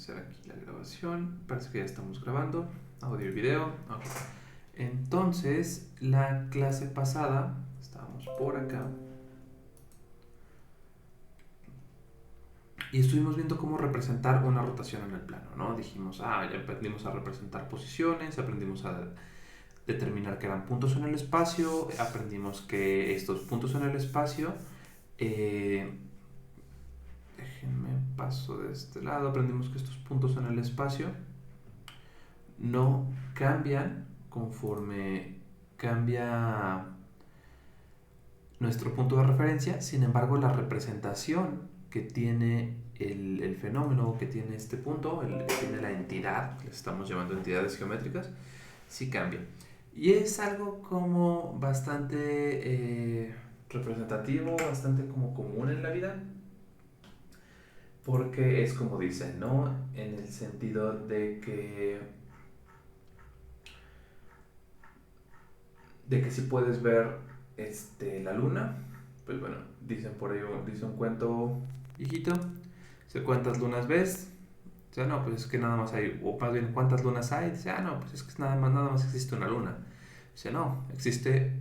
hacer aquí la grabación. Parece que ya estamos grabando. Audio y video. Okay. Entonces, la clase pasada, estábamos por acá. Y estuvimos viendo cómo representar una rotación en el plano, ¿no? Dijimos, ya aprendimos a representar posiciones, aprendimos a determinar que eran puntos en el espacio, aprendimos que estos puntos en el espacio, déjenme paso de este lado, aprendimos que estos puntos en el espacio no cambian conforme cambia nuestro punto de referencia. Sin embargo, la representación que tiene el fenómeno, que tiene este punto, que tiene la entidad, que les estamos llamando entidades geométricas, sí cambia. Y es algo como bastante representativo, bastante como común en la vida, porque es como dicen, ¿no? En el sentido de que si puedes ver la luna, pues bueno, dicen por ahí, dice un cuento viejito, dice, ¿cuántas lunas ves? O sea, no, pues es que nada más hay, o más bien, ¿cuántas lunas hay? Dice, no, pues es que nada más existe una luna. Dice, no, existe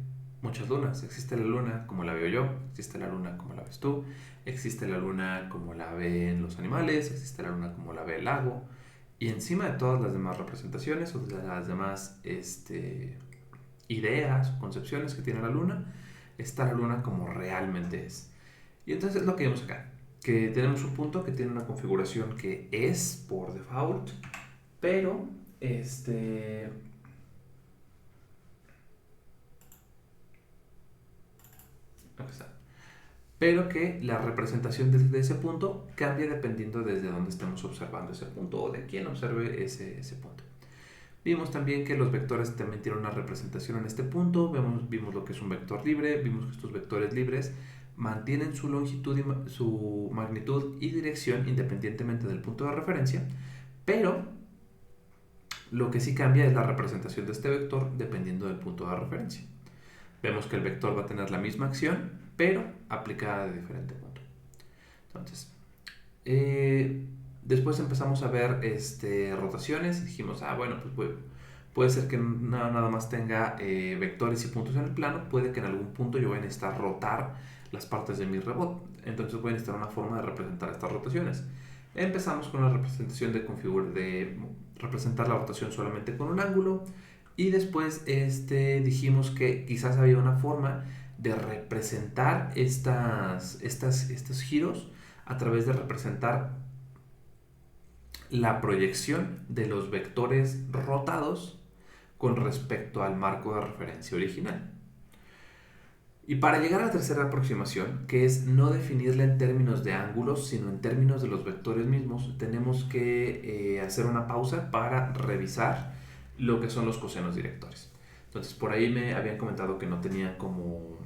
muchas lunas. Existe la luna como la veo yo, existe la luna como la ves tú, existe la luna como la ven los animales, existe la luna como la ve el lago, y encima de todas las demás representaciones o de las demás ideas o concepciones que tiene la luna, está la luna como realmente es. Y entonces es lo que vemos acá, que tenemos un punto que tiene una configuración que es por default, pero pero que la representación de ese punto cambia dependiendo desde dónde estemos observando ese punto o de quién observe ese punto. Vimos también que los vectores también tienen una representación en este punto. Vimos lo que es un vector libre. Vimos que estos vectores libres mantienen su longitud, su magnitud y dirección independientemente del punto de referencia, pero lo que sí cambia es la representación de este vector dependiendo del punto de referencia. Vemos que el vector va a tener la misma acción, pero aplicada de diferente punto. Entonces, después empezamos a ver rotaciones y dijimos, bueno, pues puede ser que nada más tenga vectores y puntos en el plano, puede que en algún punto yo voy a necesitar rotar las partes de mi robot, entonces voy a necesitar una forma de representar estas rotaciones. Empezamos con la representación de representar la rotación solamente con un ángulo, y después dijimos que quizás había una forma de representar estos giros a través de representar la proyección de los vectores rotados con respecto al marco de referencia original. Y para llegar a la tercera aproximación, que es no definirla en términos de ángulos, sino en términos de los vectores mismos, tenemos que hacer una pausa para revisar lo que son los cosenos directores. Entonces, por ahí me habían comentado que no tenían como...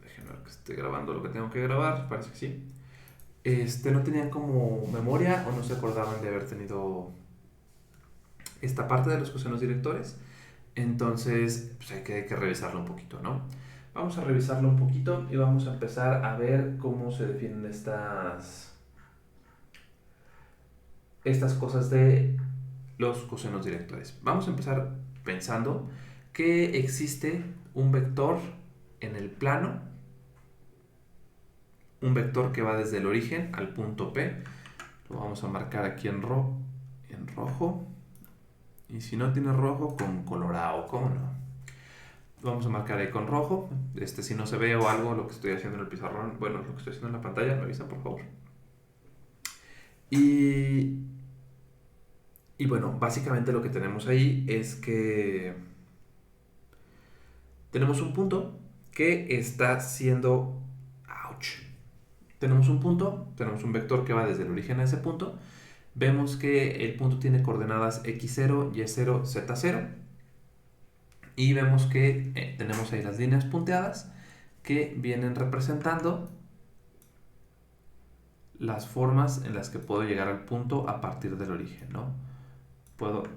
Déjenme ver que esté grabando lo que tengo que grabar, parece que sí. No tenían como memoria o no se acordaban de haber tenido esta parte de los cosenos directores. Entonces, pues hay que revisarlo un poquito, ¿no? Vamos a revisarlo un poquito y vamos a empezar a ver cómo se definen estas cosas de los cosenos directores. Vamos a empezar pensando que existe un vector en el plano, un vector que va desde el origen al punto P. Lo vamos a marcar aquí en rojo. Y si no tiene rojo, con colorado, ¿cómo no? Vamos a marcar ahí con rojo. Si no se ve o algo lo que estoy haciendo en el pizarrón, bueno, lo que estoy haciendo en la pantalla, me avisan por favor. Y bueno, básicamente lo que tenemos ahí es que tenemos un punto que está siendo... ¡Auch! Tenemos un punto, tenemos un vector que va desde el origen a ese punto. Vemos que el punto tiene coordenadas x0, y0, z0. Y vemos que tenemos ahí las líneas punteadas que vienen representando las formas en las que puedo llegar al punto a partir del origen, ¿no?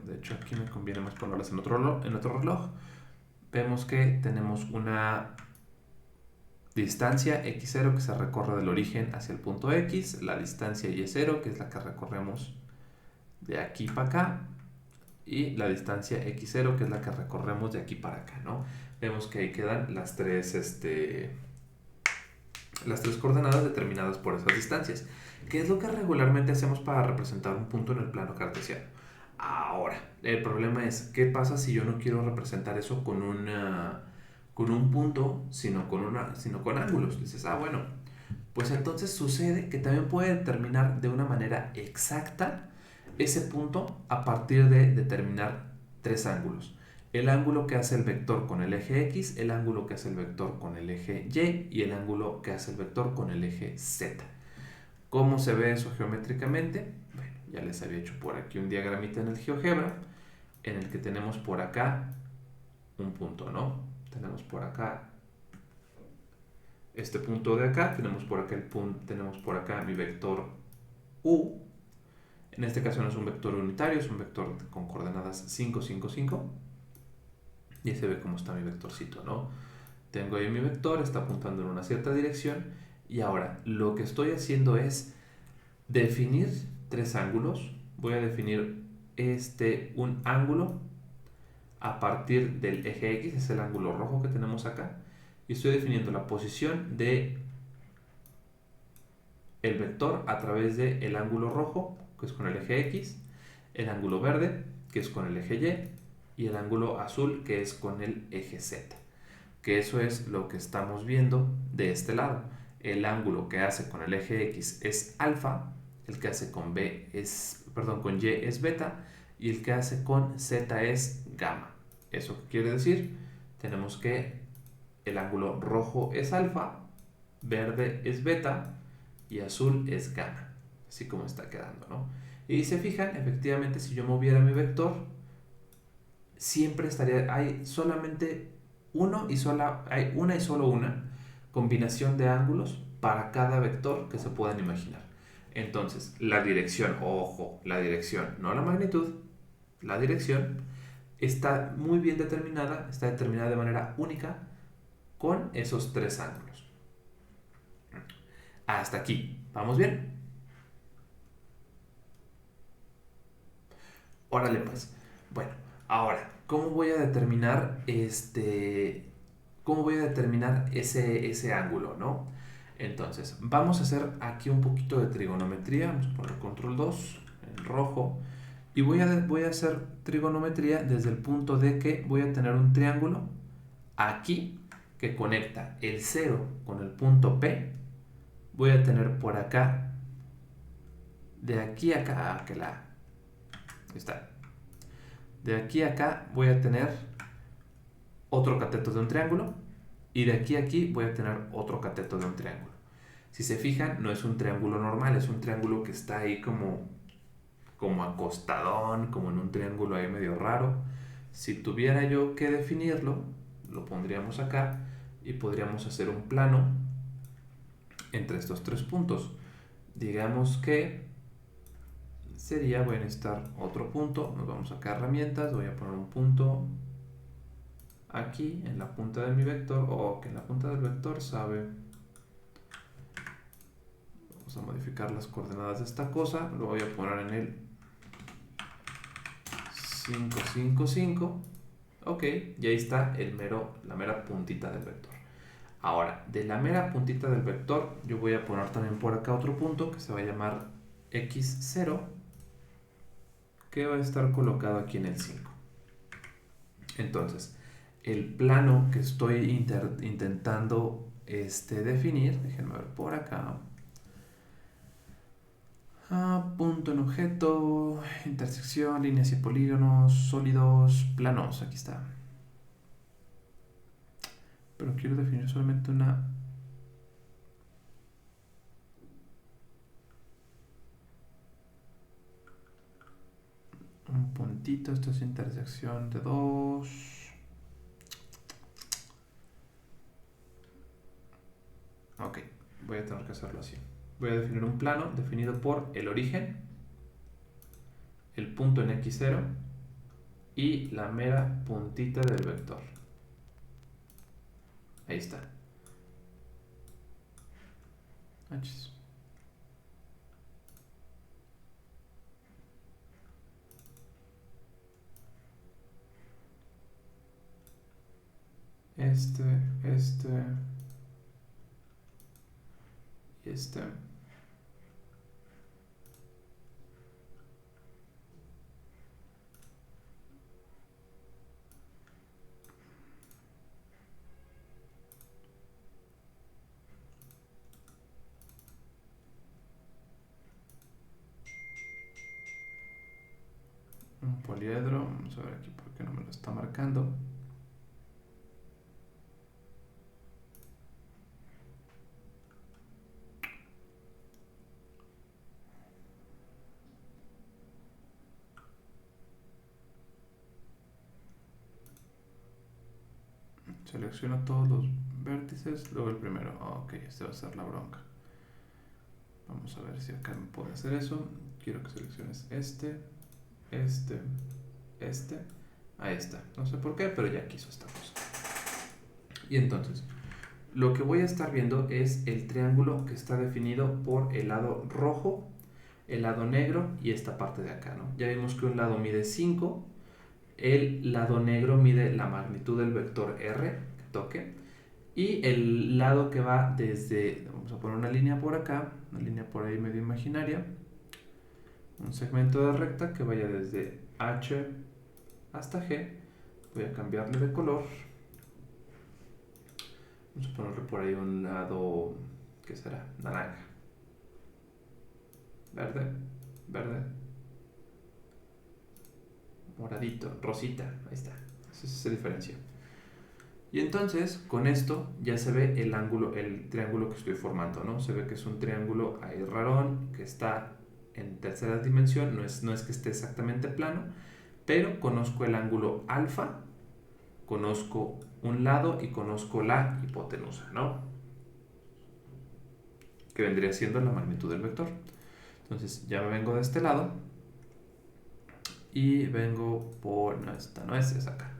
De hecho aquí me conviene más ponerlas en otro reloj. Vemos que tenemos una distancia x0 que se recorre del origen hacia el punto x, la distancia y0 que es la que recorremos de aquí para acá, y la distancia x0, que es la que recorremos de aquí para acá, ¿no? Vemos que ahí quedan las tres coordenadas determinadas por esas distancias. ¿Qué es lo que regularmente hacemos para representar un punto en el plano cartesiano? Ahora, el problema es, ¿qué pasa si yo no quiero representar eso con un punto, sino con ángulos? Dices, bueno, pues entonces sucede que también puede determinar de una manera exacta ese punto a partir de determinar tres ángulos. El ángulo que hace el vector con el eje X, el ángulo que hace el vector con el eje Y y el ángulo que hace el vector con el eje Z. ¿Cómo se ve eso geométricamente? Bueno, ya les había hecho por aquí un diagramita en el GeoGebra, en el que tenemos por acá un punto, ¿no? Tenemos por acá este punto de acá, tenemos por acá tenemos por acá mi vector U. En este caso no es un vector unitario, es un vector con coordenadas 5, 5, 5. Y ahí se ve cómo está mi vectorcito, ¿no? Tengo ahí mi vector, está apuntando en una cierta dirección. Y ahora lo que estoy haciendo es definir tres ángulos. Voy a definir un ángulo a partir del eje X, es el ángulo rojo que tenemos acá. Y estoy definiendo la posición de el vector a través del ángulo rojo, que es con el eje X, el ángulo verde, que es con el eje Y, y el ángulo azul, que es con el eje Z. Que eso es lo que estamos viendo de este lado. El ángulo que hace con el eje X es alfa, el que hace con con Y es beta, y el que hace con Z es gamma. ¿Eso qué quiere decir? Tenemos que el ángulo rojo es alfa, verde es beta y azul es gamma, así como está quedando, ¿no? Y se fijan, efectivamente, si yo moviera mi vector, siempre hay solamente hay una y solo una combinación de ángulos para cada vector que se puedan imaginar. Entonces, la dirección, ojo, la dirección, no la magnitud, la dirección está muy bien determinada, está determinada de manera única con esos tres ángulos. Hasta aquí, ¿vamos bien? Órale pues. Bueno, ahora, ¿cómo voy a determinar ese ángulo, no? Entonces, vamos a hacer aquí un poquito de trigonometría. Vamos a poner control 2 en rojo. Y voy a hacer trigonometría desde el punto de que voy a tener un triángulo aquí que conecta el 0 con el punto P. Voy a tener por acá, de aquí a acá, ahí está. De aquí a acá voy a tener otro cateto de un triángulo. Y de aquí a aquí voy a tener otro cateto de un triángulo. Si se fijan, no es un triángulo normal, es un triángulo que está ahí como acostadón, como en un triángulo ahí medio raro. Si tuviera yo que definirlo, lo pondríamos acá y podríamos hacer un plano entre estos tres puntos. Digamos que voy a necesitar otro punto, nos vamos acá a herramientas, voy a poner un punto aquí en la punta de mi vector, o que en la punta del vector sabe. Vamos a modificar las coordenadas de esta cosa, lo voy a poner en el 5, 5, 5. Ok, y ahí está la mera puntita del vector. Ahora, de la mera puntita del vector, yo voy a poner también por acá otro punto que se va a llamar x0, que va a estar colocado aquí en el 5. Entonces, el plano que estoy intentando definir, déjenme ver por acá. Punto en objeto, intersección, líneas y polígonos, sólidos, planos, aquí está. Pero quiero definir solamente un puntito, esto es intersección de dos. Ok, voy a tener que hacerlo así. Voy a definir un plano definido por el origen, el punto en x0 y la mera puntita del vector. Ahí está. este y este. Un poliedro, vamos a ver aquí por qué no me lo está marcando. Selecciono todos los vértices, luego el primero. Ok, este va a ser la bronca. Vamos a ver si acá me puede hacer eso. Quiero que selecciones este. Ahí está. No sé por qué, pero ya quiso esta cosa. Y entonces, lo que voy a estar viendo es el triángulo que está definido por el lado rojo, el lado negro y esta parte de acá, ¿no? Ya vimos que un lado mide 5, el lado negro mide la magnitud del vector R que toque, y el lado que va desde, vamos a poner una línea por acá, una línea por ahí medio imaginaria, un segmento de recta que vaya desde H hasta G. Voy a cambiarle de color. Vamos a ponerle por ahí un lado, ¿qué será? Naranja. Verde. Moradito, rosita. Ahí está. Esa se diferencia. Y entonces, con esto ya se ve el ángulo, el triángulo que estoy formando, ¿no? Se ve que es un triángulo ahí rarón, que está en tercera dimensión, no es que esté exactamente plano, pero conozco el ángulo alfa, conozco un lado y conozco la hipotenusa, ¿no? Que vendría siendo la magnitud del vector. Entonces ya me vengo de este lado y vengo por, no, esta no es acá.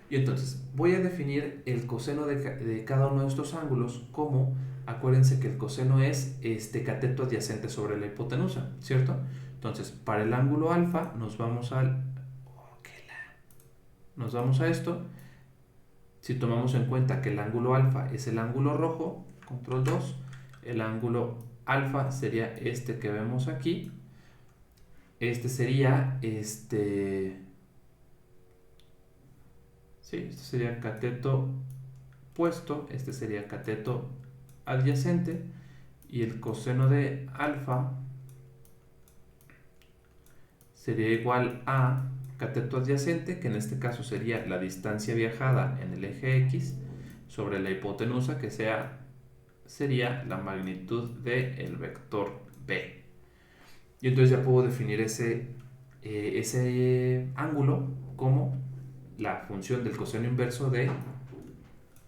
Y entonces voy a definir el coseno de cada uno de estos ángulos como, acuérdense que el coseno es este cateto adyacente sobre la hipotenusa, ¿cierto? Entonces, para el ángulo alfa nos vamos nos vamos a esto. Si tomamos en cuenta que el ángulo alfa es el ángulo rojo, control 2, el ángulo alfa sería este que vemos aquí. Este sería este sería cateto opuesto, este sería cateto adyacente, y el coseno de alfa sería igual a cateto adyacente, que en este caso sería la distancia viajada en el eje X sobre la hipotenusa, que sería la magnitud del vector B. Y entonces ya puedo definir ese ángulo como la función del coseno inverso de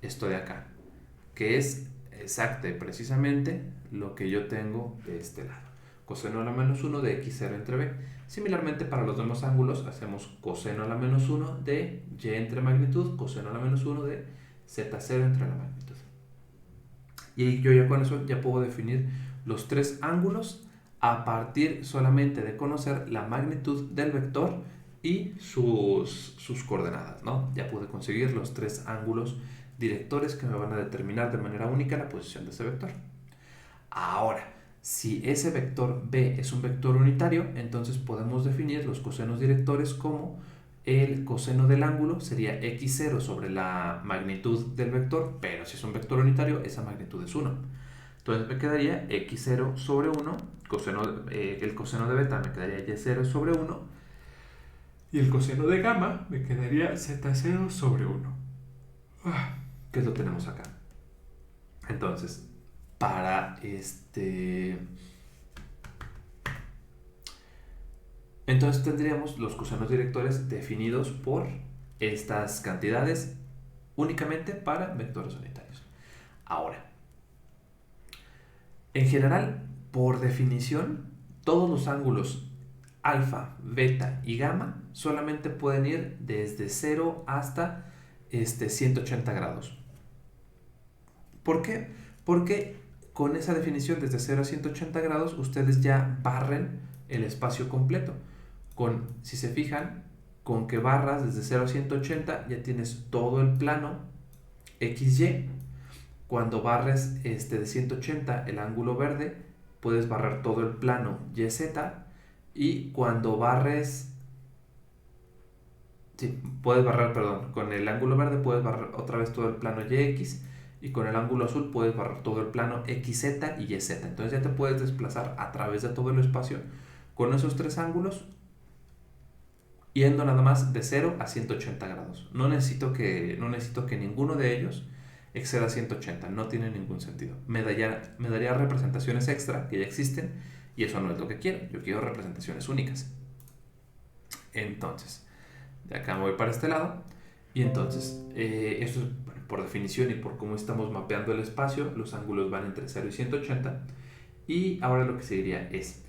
esto de acá, que es exacta y precisamente lo que yo tengo de este lado. Coseno a la menos 1 de x0 entre b. Similarmente, para los demás ángulos hacemos coseno a la menos 1 de y entre magnitud, coseno a la menos 1 de z0 entre la magnitud. Y yo ya con eso ya puedo definir los tres ángulos a partir solamente de conocer la magnitud del vector y sus coordenadas, ¿no? Ya pude conseguir los tres ángulos directores que me van a determinar de manera única la posición de ese vector. Ahora, si ese vector B es un vector unitario, entonces podemos definir los cosenos directores como el coseno del ángulo sería x0 sobre la magnitud del vector, pero si es un vector unitario, esa magnitud es 1. Entonces me quedaría x0 sobre 1, el coseno de beta me quedaría y0 sobre 1, y el coseno de gamma me quedaría z0 sobre 1. ¿Qué lo tenemos acá? Entonces, para entonces tendríamos los cosenos directores definidos por estas cantidades únicamente para vectores unitarios. Ahora, en general, por definición, todos los ángulos alfa, beta y gamma solamente pueden ir desde 0 hasta 180 grados. ¿Por qué? Porque con esa definición desde 0 a 180 grados ustedes ya barren el espacio completo. Si se fijan, con que barras desde 0 a 180 ya tienes todo el plano XY. Cuando barres de 180 el ángulo verde, puedes barrer todo el plano YZ. Y cuando barres... Sí, puedes barrer, perdón, con el ángulo verde puedes barrer otra vez todo el plano YX. Y con el ángulo azul puedes barrer todo el plano XZ y YZ. Entonces ya te puedes desplazar a través de todo el espacio con esos tres ángulos, yendo nada más de 0 a 180 grados. No necesito que ninguno de ellos exceda 180, no tiene ningún sentido. Me daría representaciones extra que ya existen y eso no es lo que quiero. Yo quiero representaciones únicas. Entonces, de acá me voy para este lado y entonces esto es por definición y por cómo estamos mapeando el espacio. Los ángulos van entre 0 y 180 y ahora lo que seguiría es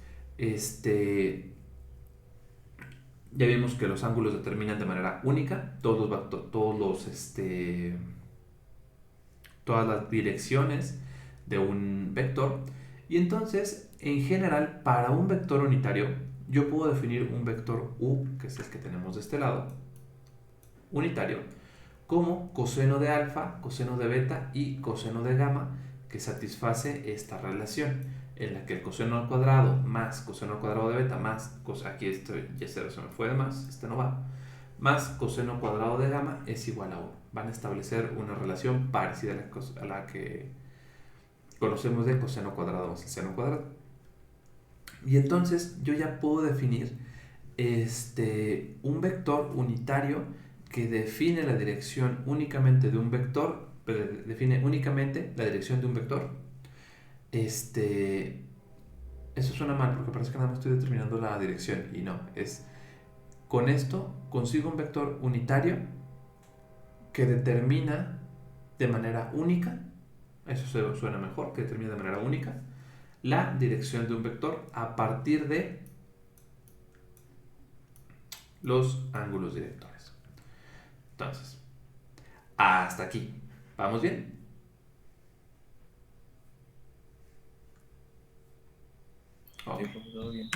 ya vimos que los ángulos determinan de manera única todas las direcciones de un vector. Y entonces, en general, para un vector unitario, yo puedo definir un vector U, que es el que tenemos de este lado, unitario, como coseno de alfa, coseno de beta y coseno de gamma, que satisface esta relación en la que el coseno al cuadrado más coseno al cuadrado de beta más, aquí estoy, ya se me fue de más, no va, más coseno cuadrado de gamma es igual a 1. Van a establecer una relación parecida a la que conocemos de coseno cuadrado más seno cuadrado. Y entonces yo ya puedo definir un vector unitario que define la dirección únicamente de un vector, pero define únicamente la dirección de un vector. Eso suena mal porque parece que nada más estoy determinando la dirección y no, es con esto consigo un vector unitario que determina de manera única, eso suena mejor, que determina de manera única la dirección de un vector a partir de los ángulos directores. Entonces, hasta aquí. ¿Vamos bien? Okay. Sí, todo bien.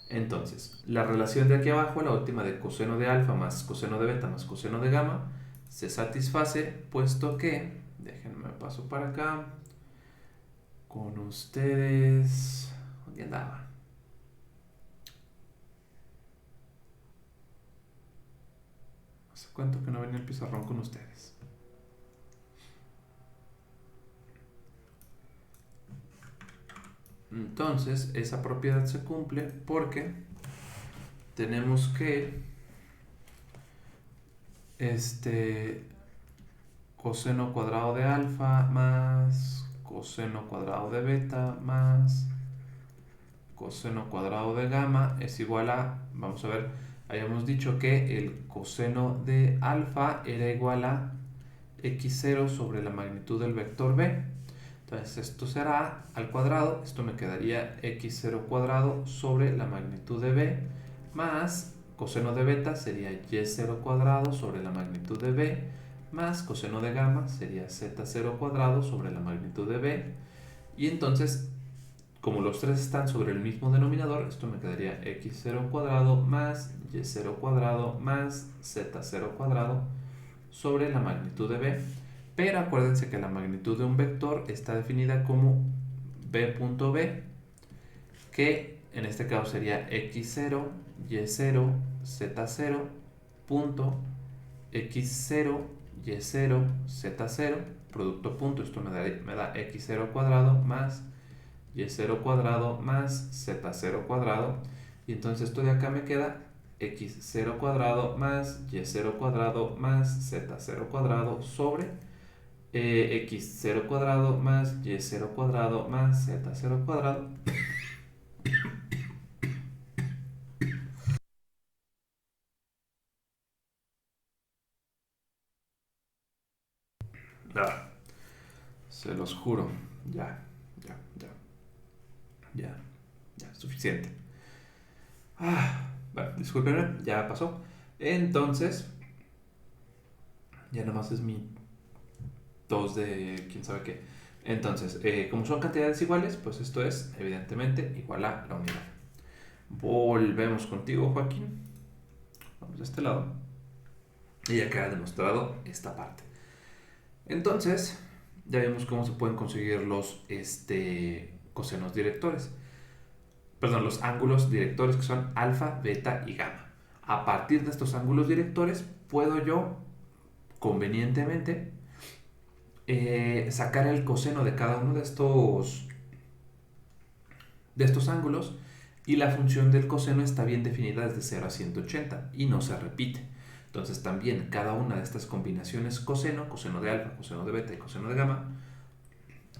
Entonces, la relación de aquí abajo, la última de coseno de alfa más coseno de beta más coseno de gamma, se satisface puesto que, déjenme paso para acá, con ustedes, ¿dónde andaba? Hace cuánto que no venía el pizarrón con ustedes. Entonces, esa propiedad se cumple porque tenemos que coseno cuadrado de alfa más coseno cuadrado de beta más coseno cuadrado de gamma es igual a, vamos a ver, habíamos dicho que el coseno de alfa era igual a x0 sobre la magnitud del vector b. Entonces esto será al cuadrado, esto me quedaría x0 cuadrado sobre la magnitud de b más coseno de beta sería y0 cuadrado sobre la magnitud de b más coseno de gamma sería z0 cuadrado sobre la magnitud de b. Y entonces, como los tres están sobre el mismo denominador, esto me quedaría x0 cuadrado más y0 cuadrado más z0 cuadrado sobre la magnitud de b. Pero acuérdense que la magnitud de un vector está definida como b.b, que en este caso sería x0, y0, z0, punto, x0, y0, z0, producto punto. Esto me da x0 cuadrado más y0 cuadrado más z0 cuadrado. Y entonces esto de acá me queda x0 cuadrado más y0 cuadrado más z0 cuadrado sobre x0 cuadrado más y0 cuadrado más z0 cuadrado. Ah, se los juro. Ya, ya, ya, ya, ya, suficiente. Bueno, discúlpenme, ya pasó. Entonces, ya nomás es mi 2 de quién sabe qué. Entonces, como son cantidades iguales, pues esto es evidentemente igual a la unidad. Volvemos contigo, Joaquín. Vamos de este lado. Y ya queda demostrado esta parte. Entonces, ya vimos cómo se pueden conseguir los cosenos directores. Perdón, los ángulos directores que son alfa, beta y gamma. A partir de estos ángulos directores, puedo yo convenientemente sacar el coseno de cada uno de estos ángulos, y la función del coseno está bien definida desde 0 a 180 y no se repite. Entonces también cada una de estas combinaciones coseno, coseno de alfa, coseno de beta y coseno de gamma,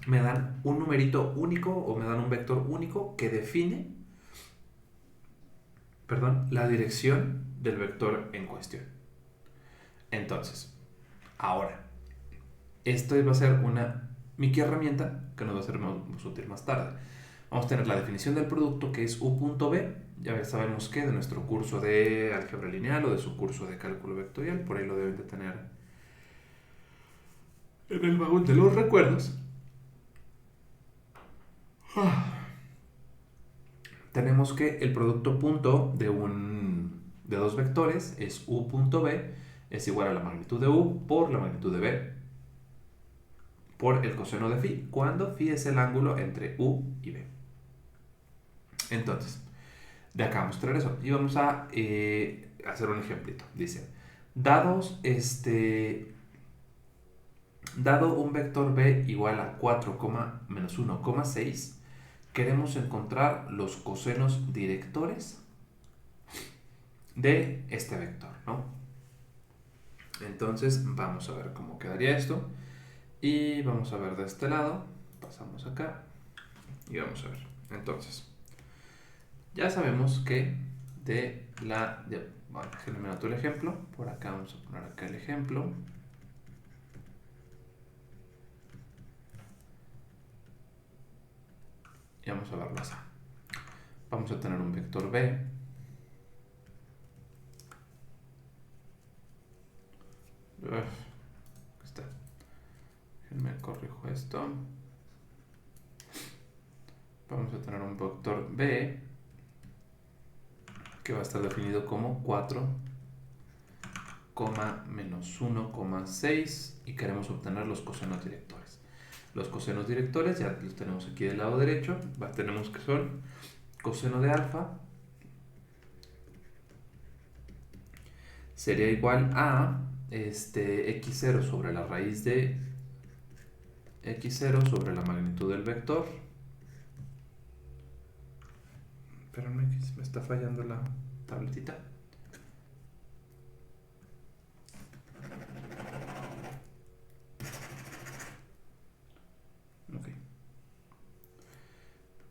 me dan un numerito único o me dan un vector único que define, perdón, la dirección del vector en cuestión. Entonces, ahora, esto va a ser una micro herramienta que nos va a ser más útil más tarde. Vamos a tener la definición del producto, que es u.b. Ya sabemos que de nuestro curso de álgebra lineal o de su curso de cálculo vectorial, por ahí lo deben de tener en el baúl de los recuerdos. Tenemos que el producto punto de dos vectores es u.b, es igual a la magnitud de u por la magnitud de b por el coseno de phi, cuando phi es el ángulo entre u y b. Entonces, de acá vamos a traer eso y vamos a hacer un ejemplito. Dice, dado un vector b igual a 4, menos 1,6, queremos encontrar los cosenos directores de este vector, ¿no? Entonces vamos a ver cómo quedaría esto y vamos a ver de este lado, pasamos acá y vamos a ver. Entonces, ya sabemos que bueno, déjenme anotar el ejemplo, por acá vamos a poner acá el ejemplo. Y vamos a verlo así. Vamos a tener un vector b está. Déjenme corrijo esto. Vamos a tener un vector b que va a estar definido como 4, menos 1,6 y queremos obtener los cosenos directores. Los cosenos directores ya los tenemos aquí del lado derecho. Tenemos que son coseno de alfa sería igual a x0 sobre la raíz de x0 sobre la magnitud del vector. Espérame que me está fallando la tabletita. Ok.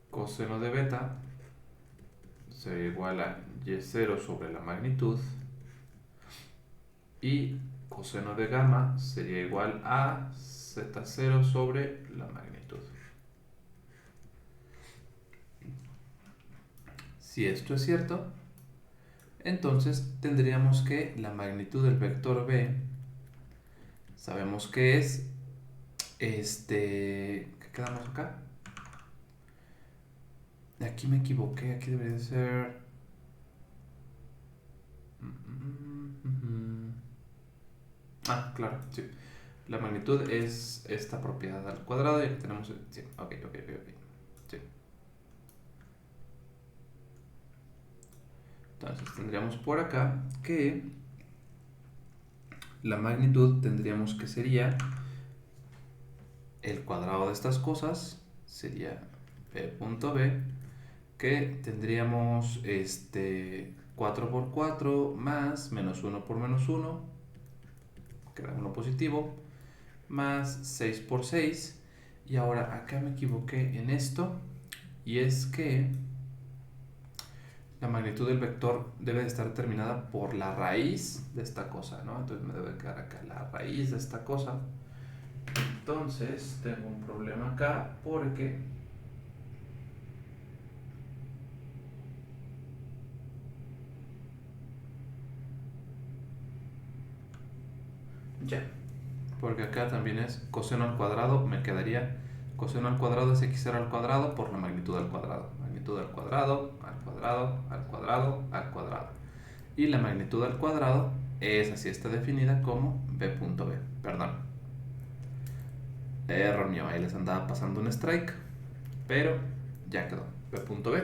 Coseno de beta sería igual a y0 sobre la magnitud, y coseno de gamma sería igual a z0 sobre la magnitud. Si esto es cierto, entonces tendríamos que la magnitud del vector b, sabemos que es ¿qué quedamos acá? Aquí me equivoqué, aquí debería ser claro, sí. La magnitud es esta propiedad al cuadrado y aquí tenemos, sí, ok. Sí. Entonces tendríamos por acá que la magnitud tendríamos que sería el cuadrado de estas cosas, sería p.b, que tendríamos 4 por 4 más menos 1 por menos 1, que era 1 positivo, más 6 por 6. Y ahora acá me equivoqué en esto, y es que la magnitud del vector debe de estar determinada por la raíz de esta cosa, ¿no? Entonces me debe quedar acá la raíz de esta cosa. Entonces tengo un problema acá porque porque acá también es coseno al cuadrado, me quedaría coseno al cuadrado es x0 al cuadrado por la magnitud al cuadrado. Magnitud al cuadrado, al cuadrado, al cuadrado, al cuadrado. Y la magnitud al cuadrado es así, está definida como b.b. Perdón. Error mío, ahí les andaba pasando un strike, pero ya quedó. B punto B.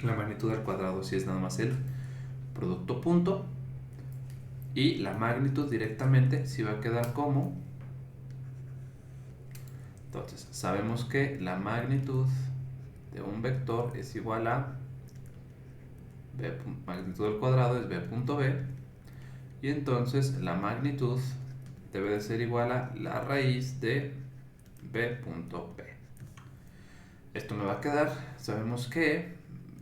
La magnitud al cuadrado sí es nada más el producto punto. Y la magnitud directamente sí va a quedar como... Entonces, sabemos que la magnitud de un vector es igual a B, magnitud al cuadrado es B punto B. Y entonces la magnitud debe de ser igual a la raíz de B punto B. Esto me va a quedar, sabemos que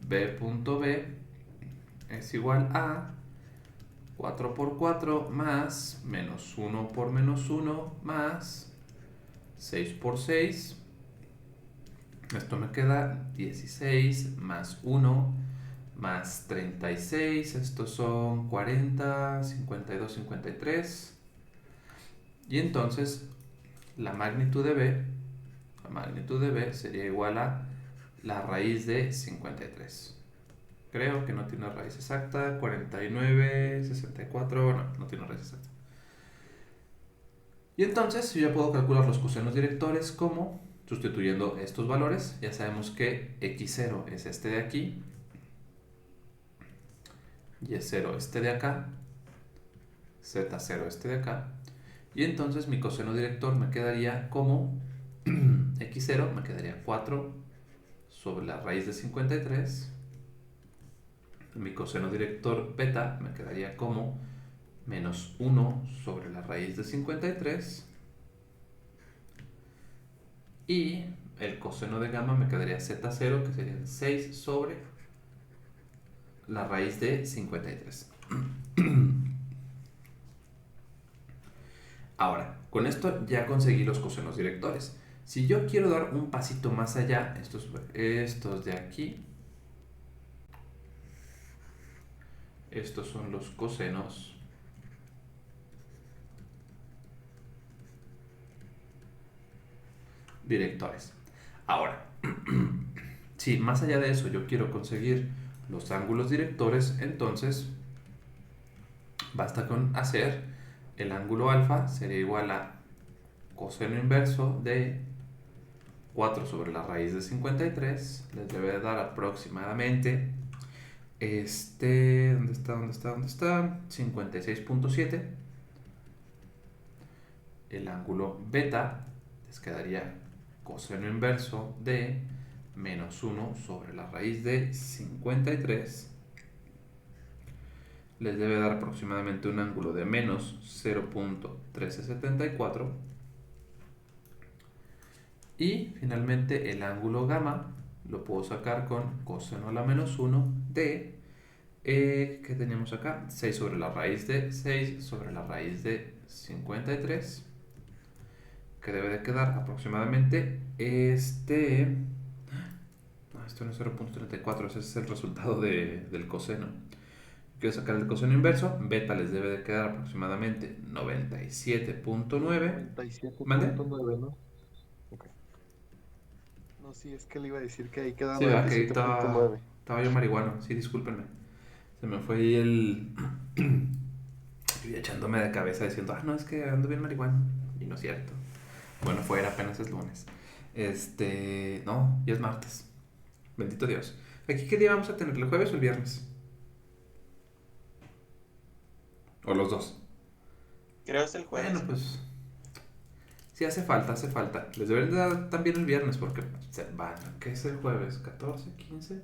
B punto B es igual a 4 por 4 más menos 1 por menos 1 más 6 por 6. Esto me queda 16 más 1 más 36. Estos son 40, 52, 53. Y entonces la magnitud de B sería igual a la raíz de 53. Creo que no tiene raíz exacta. 49, 64, no tiene raíz exacta. Y entonces yo ya puedo calcular los cosenos directores como sustituyendo estos valores. Ya sabemos que x0 es este de aquí, y0 este de acá, z0 este de acá. Y entonces mi coseno director me quedaría como x0 me quedaría 4 sobre la raíz de 53. Mi coseno director beta me quedaría como menos 1 sobre la raíz de 53. Y el coseno de gamma me quedaría z0, que sería 6 sobre la raíz de 53. Ahora, con esto ya conseguí los cosenos directores. Si yo quiero dar un pasito más allá, estos de aquí, estos son los cosenos directores. Ahora, si más allá de eso yo quiero conseguir los ángulos directores, entonces basta con hacer el ángulo alfa sería igual a coseno inverso de 4 sobre la raíz de 53. Les debe dar aproximadamente ¿dónde está? 56.7. El ángulo beta les quedaría coseno inverso de menos 1 sobre la raíz de 53. Les debe dar aproximadamente un ángulo de menos 0.1374. Y finalmente el ángulo gamma lo puedo sacar con coseno a la menos 1 de, ¿qué tenemos acá? 6 sobre la raíz de 6 sobre la raíz de 53, que debe de quedar aproximadamente no, esto no es 0.34, ese es el resultado del coseno. Quiero sacar el coseno inverso, beta les debe de quedar aproximadamente 97.9. ¿Mande? 97.9, ¿no? Ok. No, sí, es que le iba a decir que ahí queda Sí, va, que 97.9. estaba yo marihuano, sí, discúlpenme. Se me fue ahí y echándome de cabeza diciendo, no, es que ando bien marihuano. Y no es cierto. Bueno, fuera, apenas es lunes. No, ya es martes. Bendito Dios. ¿Aquí qué día vamos a tener? ¿El jueves o el viernes? O los dos. Creo es el Bueno, jueves. pues sí hace falta, hace falta. Les deben de dar también el viernes porque se van. ¿Qué es el jueves? ¿14, 15?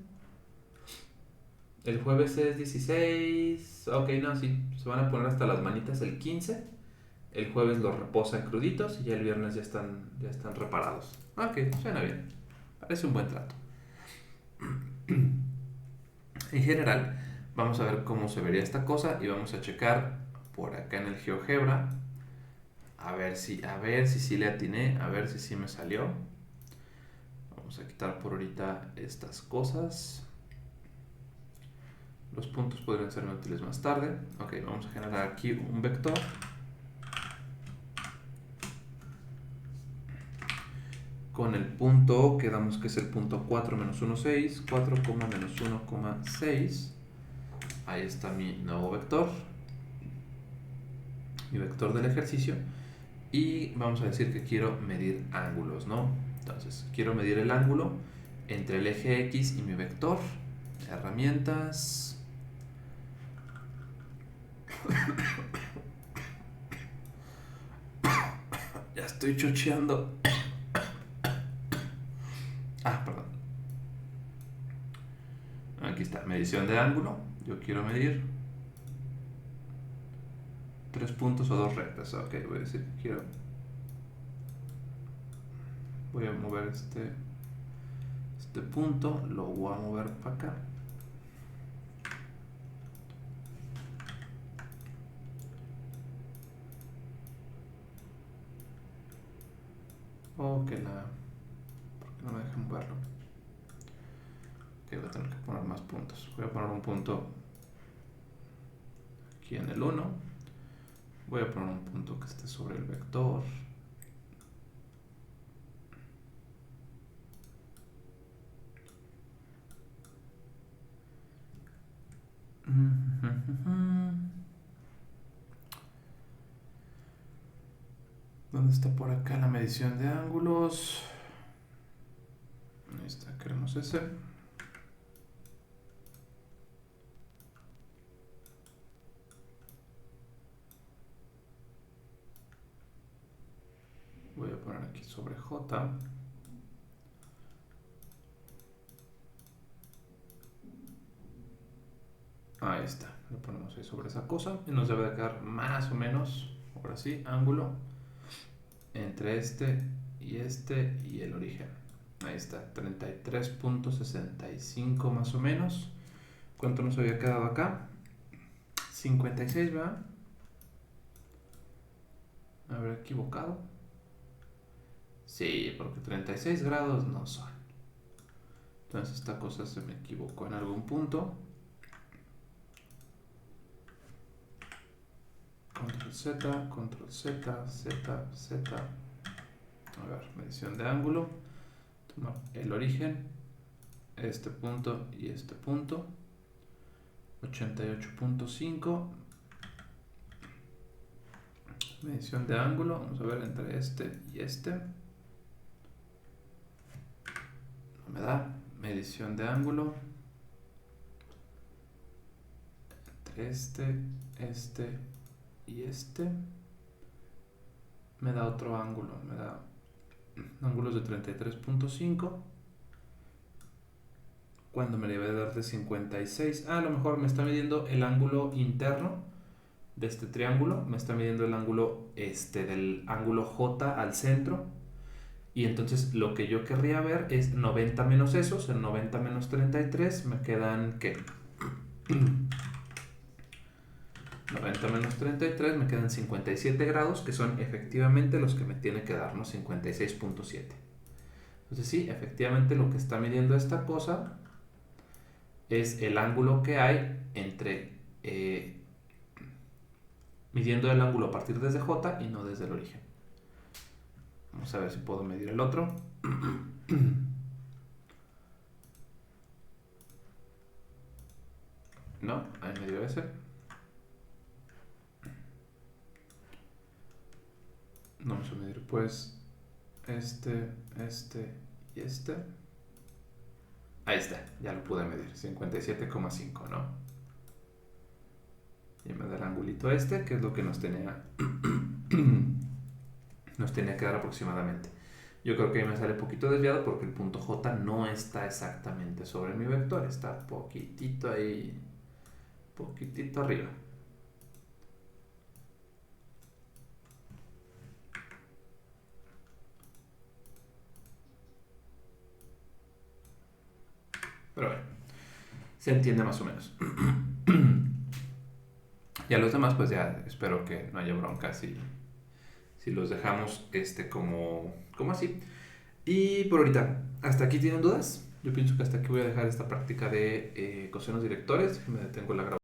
El jueves es 16. Ok, no, sí. Se van a poner hasta las manitas el 15. El jueves los reposan cruditos y ya el viernes ya están reparados. Ok, suena bien. Parece un buen trato. En general, vamos a ver cómo se vería esta cosa y vamos a checar por acá en el GeoGebra. A ver si sí le atiné, a ver si sí me salió. Vamos a quitar por ahorita estas cosas. Los puntos podrían ser útiles más tarde. Ok, vamos a generar aquí un vector. Con el punto, quedamos que es el punto 4 menos 1, 6. 4, menos 1, 6. Ahí está mi nuevo vector. Mi vector del ejercicio. Y vamos a decir que quiero medir ángulos, ¿no? Entonces, quiero medir el ángulo entre el eje X y mi vector. Herramientas. Ya estoy chocheando. Perdón. Aquí está, medición de ángulo. Yo quiero medir 3 puntos o 2 rectas. Ok, voy a decir que quiero. Voy a mover este punto, lo voy a mover para acá. ¿Por qué no me deja moverlo? Ok, voy a tener que poner más puntos. Voy a poner un punto aquí en el 1. Voy a poner un punto que esté sobre el vector. ¿Dónde está por acá la medición de ángulos? Ahí está, queremos ese. Voy a poner aquí sobre J. Ahí está, lo ponemos ahí sobre esa cosa y nos debe de quedar más o menos, ahora sí, ángulo entre este y el origen. Ahí está, 33.65 más o menos. ¿Cuánto nos había quedado acá? 56, ¿verdad? ¿Habré equivocado? Sí, porque 36 grados no son. Entonces esta cosa se me equivocó en algún punto. Control Z, Control Z, Z, Z. A ver, medición de ángulo. Tomar el origen, este punto y este punto. 88.5. Medición de ángulo, vamos a ver entre este y este. No me da. Medición de ángulo entre este y este. Me da otro ángulo, me da ángulos de 33.5. Cuando me debe dar de 56. A lo mejor me está midiendo el ángulo interno de este triángulo. Me está midiendo el ángulo del ángulo J al centro. Y entonces lo que yo querría ver es 90 menos esos. En 90 menos 33 me quedan, ¿qué? 90 menos 33 me quedan 57 grados, que son efectivamente los que me tiene que dar, ¿no? 56.7. Entonces sí, efectivamente lo que está midiendo esta cosa es el ángulo que hay entre midiendo el ángulo a partir desde J y no desde el origen. Vamos a ver si puedo medir el otro. No, ahí me dio ese. Vamos a medir pues este y este. Ahí está, ya lo pude medir, 57,5, ¿no? Y me da el angulito este, que es lo que nos tenía que dar aproximadamente. Yo creo que ahí me sale poquito desviado porque el punto J no está exactamente sobre mi vector, está poquitito ahí, poquitito arriba. Pero bueno, se entiende más o menos. Y a los demás pues ya espero que no haya bronca si los dejamos como así. Y por ahorita, ¿hasta aquí tienen dudas? Yo pienso que hasta aquí voy a dejar esta práctica de cosenos directores. Me detengo la grabación.